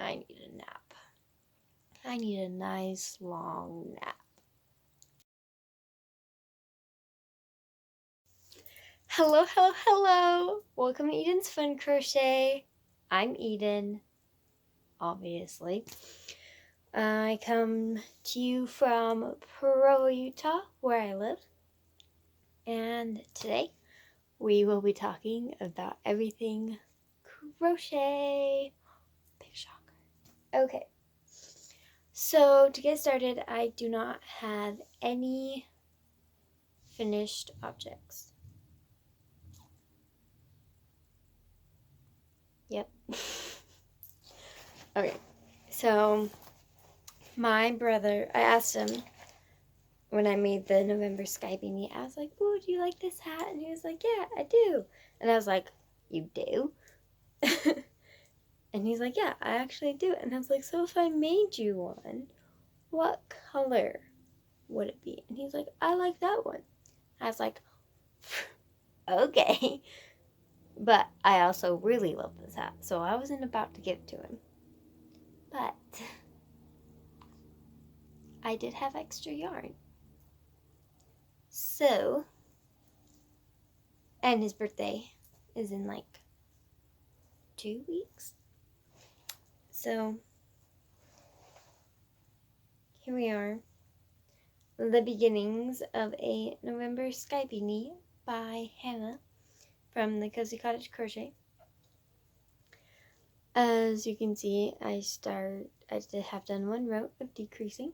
I need a nap. I need a nice long nap. Hello, hello, hello! Welcome to Eden's Fun Crochet. I'm Eden, obviously. I come to you from Provo, Utah, where I live. And today we will be talking about everything crochet. Big shocker. Okay. So to get started, I do not have any finished objects. Yep. Okay. So my brother, I asked him when I made the November sky beanie, I was like, "Ooh, do you like this hat?" And he was like, "Yeah, I do." And I was like, "You do?" And he's like, "Yeah, I actually do." And I was like, "So if I made you one, what color would it be?" And he's like, "I like that one." I was like, "Okay." But I also really love this hat, so I wasn't about to give it to him. But I did have extra yarn. So, and his birthday is in like 2 weeks. So, here we are. The beginnings of a November sky beanie by Hannah from the Cozy Cottage Crochet. As you can see, I have done 1 row of decreasing.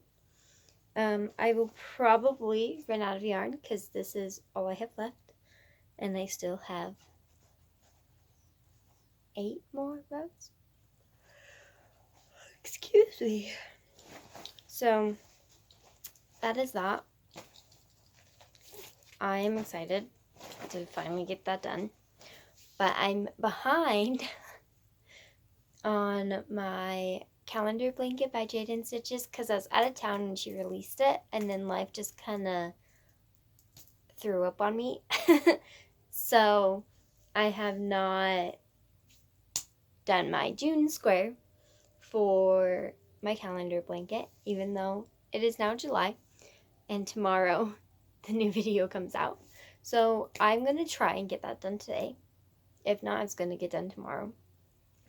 I will probably run out of yarn because this is all I have left. And I still have 8 more rows. Excuse me. So, that is that. I am excited to finally get that done. But I'm behind on my calendar blanket by Jaden Stitches because I was out of town when she released it, and then life just kind of threw up on me. So I have not done my June square for my calendar blanket, even though it is now July and tomorrow the new video comes out. So I'm going to try and get that done today. If not, it's going to get done tomorrow.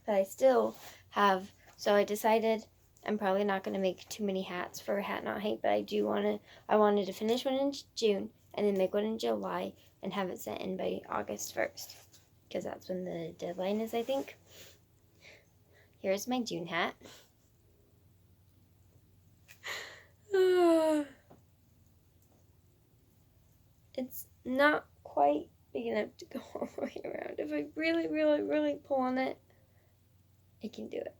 But I still have, so I decided I'm probably not going to make too many hats for Hat Not Hate, but I wanted to finish one in June and then make one in July and have it sent in by August 1st, because that's when the deadline is, I think. Here's my June hat. It's not quite big enough to go all the way around. If I really, really, really pull on it, I can do it.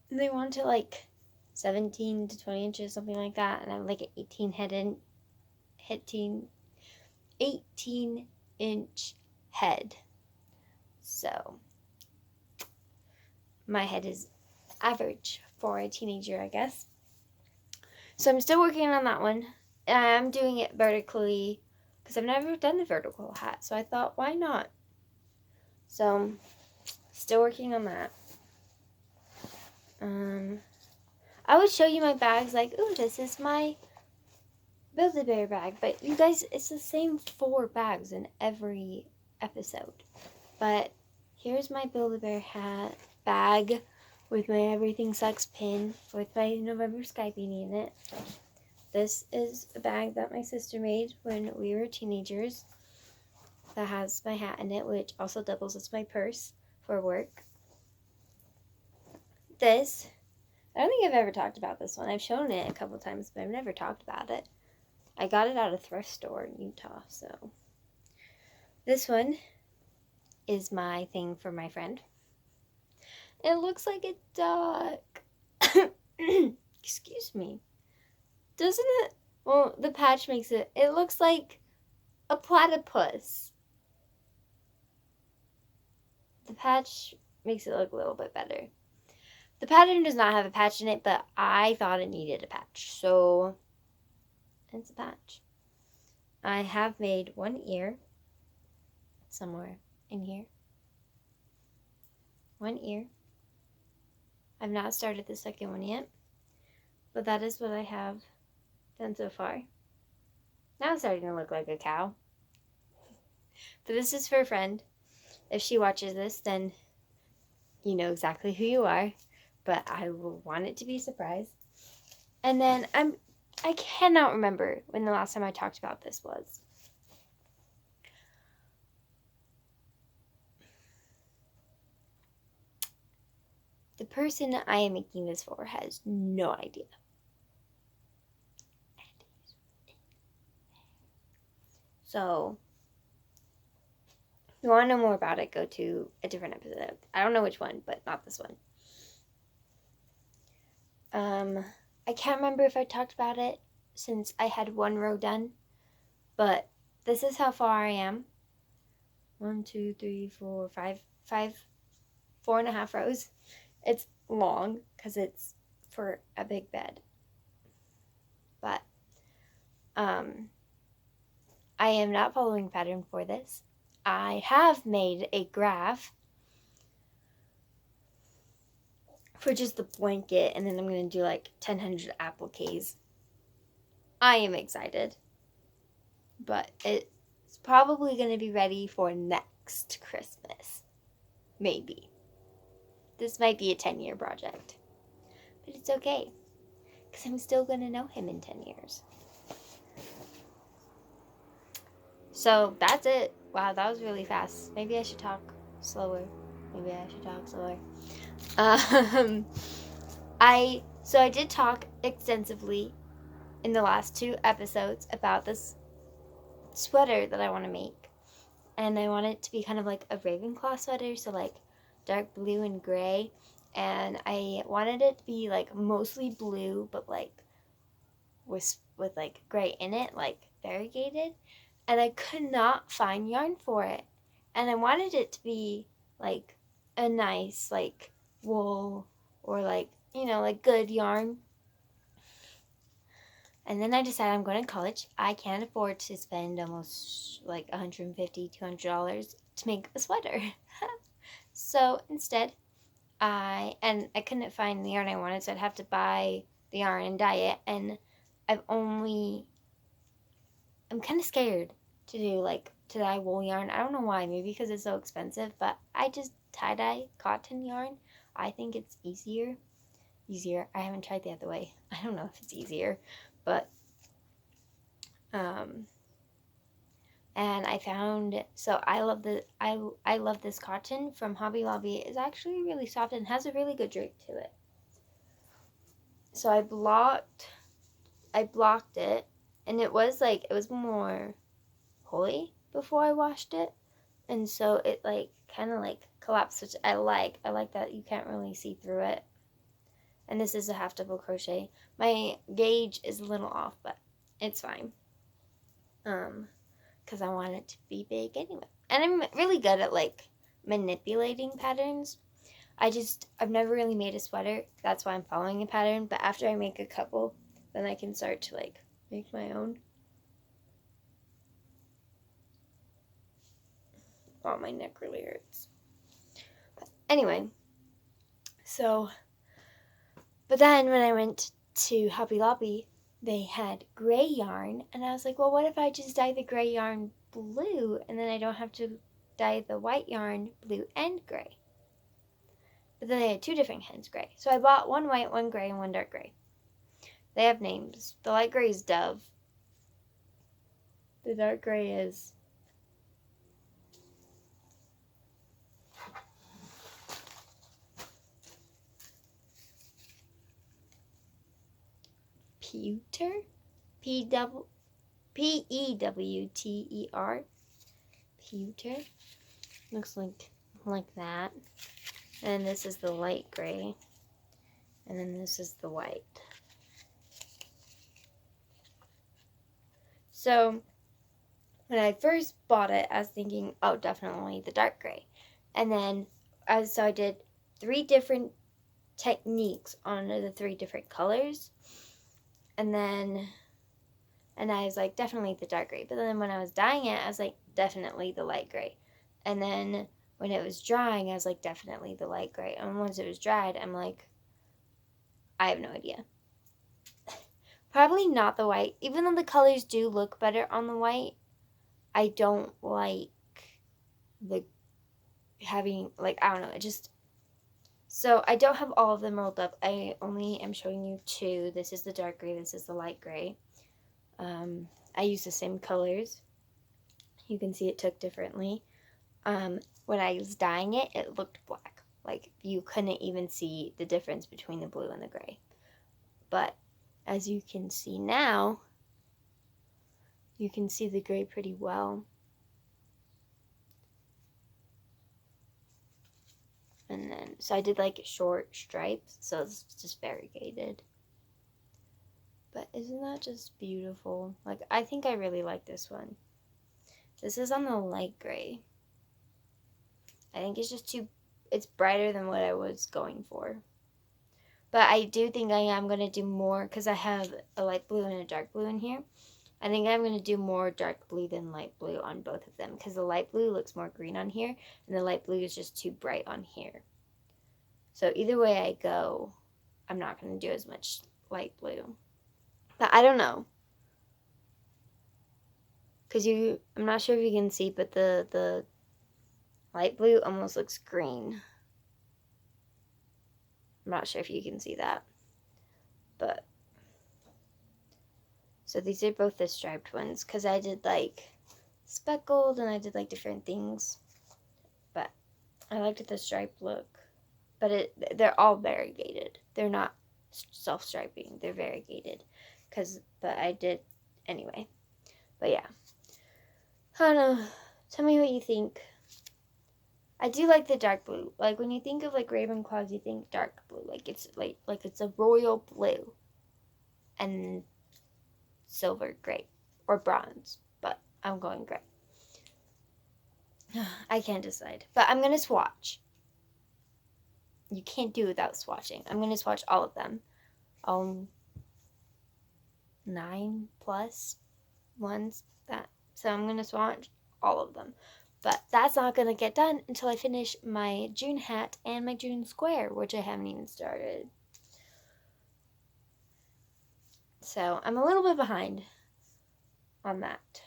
And they want to like 17 to 20 inches, something like that. And I'm like an 18-inch head. So my head is average for a teenager, I guess. So I'm still working on that one. I'm doing it vertically because I've never done the vertical hat. So I thought, why not? So still working on that. I would show you my bags like, ooh, this is my Build-A-Bear bag. But you guys, it's the same 4 bags in every episode. But here's my Build-A-Bear hat bag with my Everything Sucks pin with my November sky beanie in it. This is a bag that my sister made when we were teenagers that has my hat in it, which also doubles as my purse for work. This, I don't think I've ever talked about this one. I've shown it a couple times, but I've never talked about it. I got it at a thrift store in Utah, so. This one is my thing for my friend. It looks like a duck. Excuse me. Doesn't it? Well, the patch makes it, it looks like a platypus. The patch makes it look a little bit better. The pattern does not have a patch in it, but I thought it needed a patch. So and it's a patch. I have made one ear somewhere in here. One ear. I've not started the second one yet, but that is what I have done so far. Now it's starting to look like a cow. But this is for a friend. If she watches this, then you know exactly who you are, but I will want it to be a surprise. And then I cannot remember when the last time I talked about this was. The person I am making this for has no idea. So, if you want to know more about it, go to a different episode. I don't know which one, but not this one. I can't remember if I talked about it since I had one row done, but this is how far I am. 1, 2, 3, 4, 5, 4.5 rows. It's long because it's for a big bed. But I am not following pattern for this. I have made a graph for just the blanket, and then I'm going to do like 1,000 appliques. I am excited. But it's probably going to be ready for next Christmas. Maybe. This might be a 10-year project. But it's okay. Because I'm still going to know him in 10 years. So that's it. Wow, that was really fast. Maybe I should talk slower. I did talk extensively in the last 2 episodes about this sweater that I want to make. And I want it to be kind of like a Ravenclaw sweater, so like dark blue and gray. And I wanted it to be like mostly blue, but like with like gray in it, like variegated. And I could not find yarn for it. And I wanted it to be like a nice like wool or like, you know, like good yarn. And then I decided I'm going to college. I can't afford to spend almost like $150, $200 to make a sweater. So instead, I couldn't find the yarn I wanted, so I'd have to buy the yarn and dye it. And I'm kind of scared to dye wool yarn. I don't know why, maybe because it's so expensive, but I just tie-dye cotton yarn. I think it's easier. I haven't tried the other way. I don't know if it's easier, but and I found, so I love this cotton from Hobby Lobby. It's actually really soft and has a really good drape to it. So I blocked it, and it was more holy before I washed it, and so it like kind of like collapsed, which I like that you can't really see through it. And this is a half double crochet. My gauge is a little off, but it's fine. Because I want it to be big anyway. And I'm really good at like manipulating patterns. I've never really made a sweater. That's why I'm following a pattern. But after I make a couple, then I can start to like make my own. Oh, my neck really hurts. But anyway, but then when I went to Hobby Lobby, they had gray yarn, and I was like, well, what if I just dye the gray yarn blue, and then I don't have to dye the white yarn blue and gray? But then they had 2 different kinds of gray. So I bought one white, one gray, and one dark gray. They have names. The light gray is Dove. The dark gray is Pewter? Pewter. Pewter. Looks like that. And this is the light gray. And then this is the white. So when I first bought it, I was thinking, oh, definitely the dark gray. And then so I did 3 different techniques on the 3 different colors. And then And I was like, definitely the dark gray. But then when I was dyeing it, I was like, definitely the light gray. And then when it was drying, I was like, definitely the light gray. And once it was dried, I'm like, I have no idea. Probably not the white. Even though the colors do look better on the white, I don't like the having, like, I don't know, it just... So I don't have all of them rolled up. I only am showing you two. This is the dark gray. This is the light gray. I use the same colors. You can see it took differently. When I was dyeing it, it looked black. Like, you couldn't even see the difference between the blue and the gray. But as you can see now, you can see the gray pretty well. And then, so I did like short stripes, so it's just variegated. But isn't that just beautiful? Like, I think I really like this one. This is on the light gray. I think it's just it's brighter than what I was going for. But I do think I am going to do more, because I have a light blue and a dark blue in here. I think I'm going to do more dark blue than light blue on both of them, because the light blue looks more green on here, and the light blue is just too bright on here. So either way I go, I'm not going to do as much light blue. But I don't know. Because I'm not sure if you can see, but the light blue almost looks green. I'm not sure if you can see that. But, so these are both the striped ones, because I did like speckled and I did like different things. But I liked the striped look. But they're all variegated. They're not self-striping. They're variegated. But I did anyway. But yeah. I don't know. Tell me what you think. I do like the dark blue. Like, when you think of like Ravenclaws, you think dark blue. Like it's a royal blue. And silver gray. Or bronze. But I'm going gray. I can't decide. But I'm going to swatch. You can't do without swatching. I'm going to swatch all of them. 9+ ones. So I'm going to swatch all of them. But that's not going to get done until I finish my June hat and my June square, which I haven't even started. So I'm a little bit behind on that.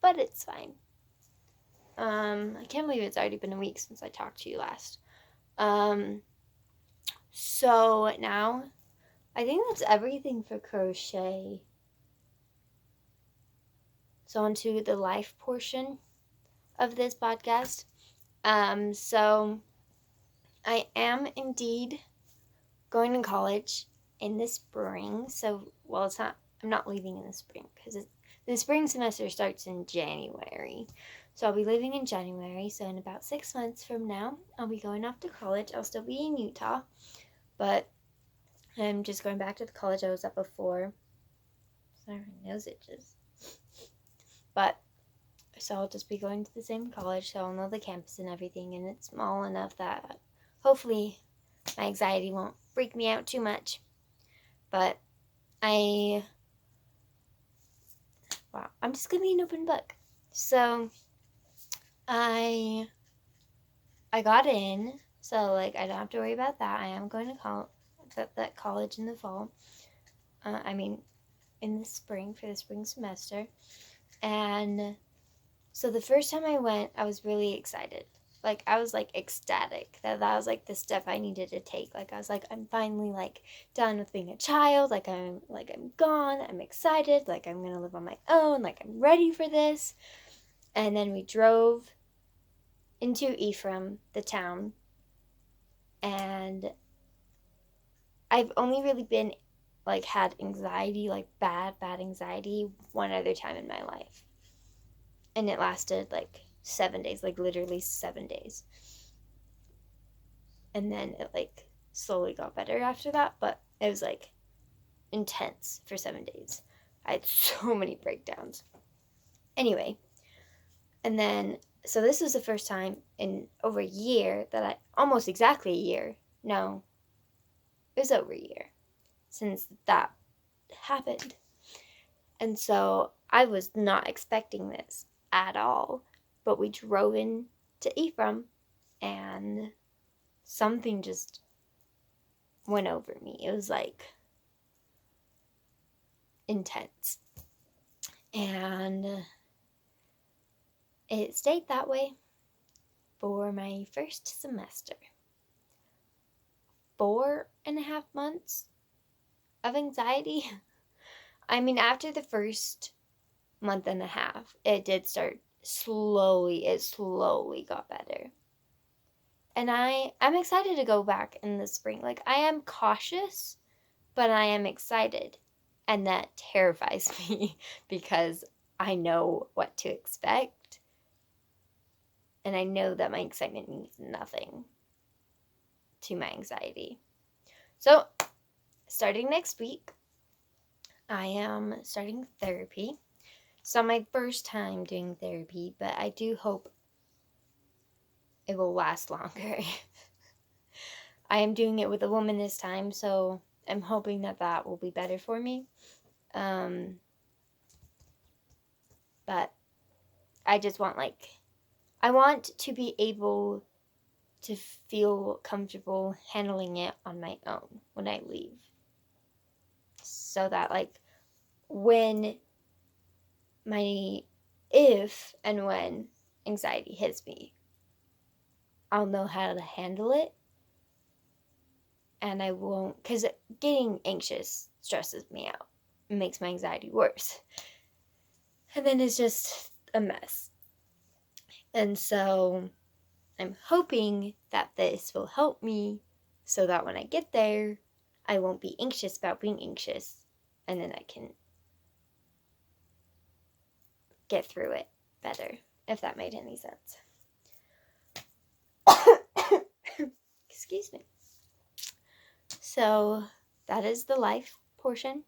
But it's fine. I can't believe it's already been a week since I talked to you last. So now, I think that's everything for crochet. So on to the life portion of this podcast. So I am indeed going to college in the spring. So, well, I'm not leaving in the spring, because the spring semester starts in January. So I'll be leaving in January. So in about 6 months from now, I'll be going off to college. I'll still be in Utah, but I'm just going back to the college I was at before. Sorry, my nose itches. But, so I'll just be going to the same college, so I'll know the campus and everything, and it's small enough that hopefully my anxiety won't freak me out too much. But I'm just going to be an open book. So, I got in, so, like, I don't have to worry about that. I am going to that college in the fall. In the spring, for the spring semester. And so the first time I went, I was really excited. Like, I was, like, ecstatic that was, like, the step I needed to take. Like, I was like, I'm finally, like, done with being a child. Like, I'm gone. I'm excited. Like, I'm going to live on my own. Like, I'm ready for this. And then we drove into Ephraim, the town. And I've only really been, like, had anxiety, like, bad anxiety one other time in my life. And it lasted, like, 7 days, like, literally 7 days. And then it, like, slowly got better after that, but it was, like, intense for 7 days. I had so many breakdowns. Anyway, and then, so this was the first time in over a year that almost exactly a year, no, it was over a year since that happened. And so I was not expecting this at all. But we drove in to Ephraim and something just went over me. It was like intense. And it stayed that way for my first semester. 4.5 months of anxiety. I mean, after the first month and a half, it did start slowly. It slowly got better. And I'm excited to go back in the spring. Like, I am cautious, but I am excited. And that terrifies me because I know what to expect. And I know that my excitement means nothing to my anxiety. So, starting next week, I am starting therapy. So, my first time doing therapy, but I do hope it will last longer. I am doing it with a woman this time, so I'm hoping that that will be better for me. But I just want, I want to be able to feel comfortable handling it on my own when I leave. So that, when if and when anxiety hits me, I'll know how to handle it. And I won't, because getting anxious stresses me out. It makes my anxiety worse. And then it's just a mess. And so I'm hoping that this will help me so that when I get there, I won't be anxious about being anxious. And then I can get through it better, if that made any sense. Excuse me. So that is the life portion.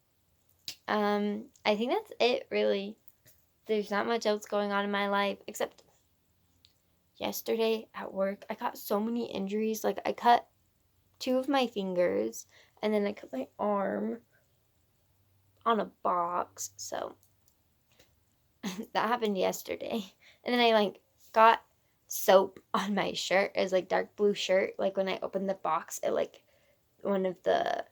I think that's it, really. There's not much else going on in my life except yesterday at work, I got so many injuries. Like, I cut 2 of my fingers, and then I cut my arm on a box. So that happened yesterday. And then I got soap on my shirt. It was dark blue shirt. When I opened the box, it one of the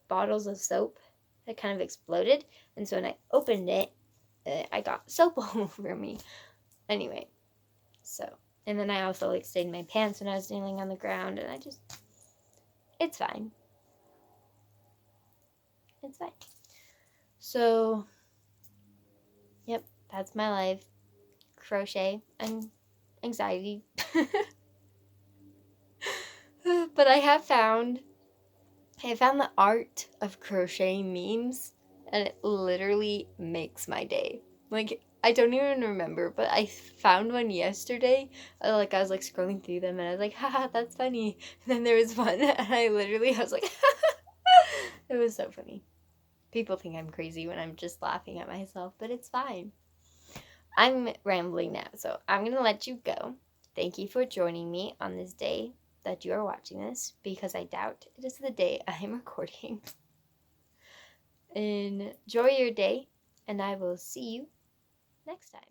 bottles of soap that kind of exploded. And so when I opened it, I got soap all over me. Anyway, so, and then I also stained my pants when I was kneeling on the ground, and it's fine. It's fine. So, yep, that's my life. Crochet and anxiety. But I found the art of crocheting memes, and it literally makes my day. I don't even remember, but I found one yesterday. I was scrolling through them, and I was like, haha, that's funny. And then there was one, and I was like, it was so funny. People think I'm crazy when I'm just laughing at myself, but it's fine. I'm rambling now, so I'm going to let you go. Thank you for joining me on this day that you are watching this, because I doubt it is the day I am recording. Enjoy your day, and I will see you next time.